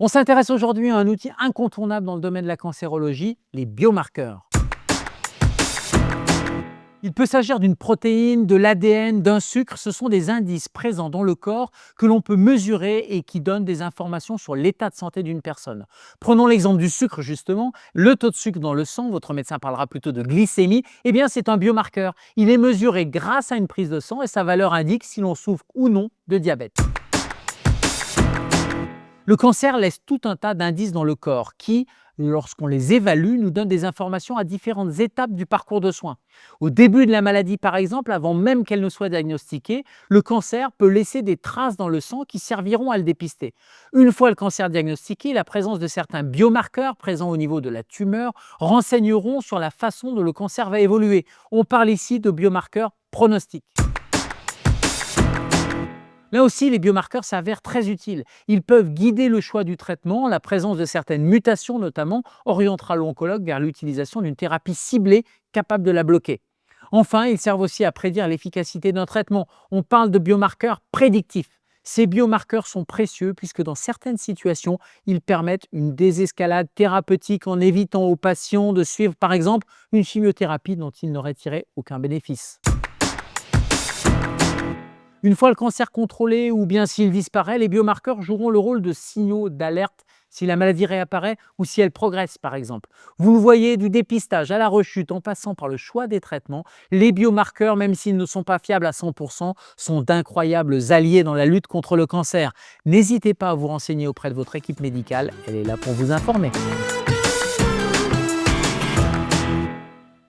On s'intéresse aujourd'hui à un outil incontournable dans le domaine de la cancérologie, les biomarqueurs. Il peut s'agir d'une protéine, de l'ADN, d'un sucre. Ce sont des indices présents dans le corps que l'on peut mesurer et qui donnent des informations sur l'état de santé d'une personne. Prenons l'exemple du sucre justement. Le taux de sucre dans le sang, votre médecin parlera plutôt de glycémie, eh bien c'est un biomarqueur. Il est mesuré grâce à une prise de sang et sa valeur indique si l'on souffre ou non de diabète. Le cancer laisse tout un tas d'indices dans le corps qui, lorsqu'on les évalue, nous donnent des informations à différentes étapes du parcours de soins. Au début de la maladie, par exemple, avant même qu'elle ne soit diagnostiquée, le cancer peut laisser des traces dans le sang qui serviront à le dépister. Une fois le cancer diagnostiqué, la présence de certains biomarqueurs présents au niveau de la tumeur renseigneront sur la façon dont le cancer va évoluer. On parle ici de biomarqueurs pronostiques. Là aussi, les biomarqueurs s'avèrent très utiles. Ils peuvent guider le choix du traitement. La présence de certaines mutations, notamment, orientera l'oncologue vers l'utilisation d'une thérapie ciblée capable de la bloquer. Enfin, ils servent aussi à prédire l'efficacité d'un traitement. On parle de biomarqueurs prédictifs. Ces biomarqueurs sont précieux puisque dans certaines situations, ils permettent une désescalade thérapeutique en évitant aux patients de suivre, par exemple, une chimiothérapie dont ils n'auraient tiré aucun bénéfice. Une fois le cancer contrôlé ou bien s'il disparaît, les biomarqueurs joueront le rôle de signaux d'alerte si la maladie réapparaît ou si elle progresse par exemple. Vous le voyez, du dépistage à la rechute en passant par le choix des traitements, les biomarqueurs, même s'ils ne sont pas fiables à 100%, sont d'incroyables alliés dans la lutte contre le cancer. N'hésitez pas à vous renseigner auprès de votre équipe médicale, elle est là pour vous informer.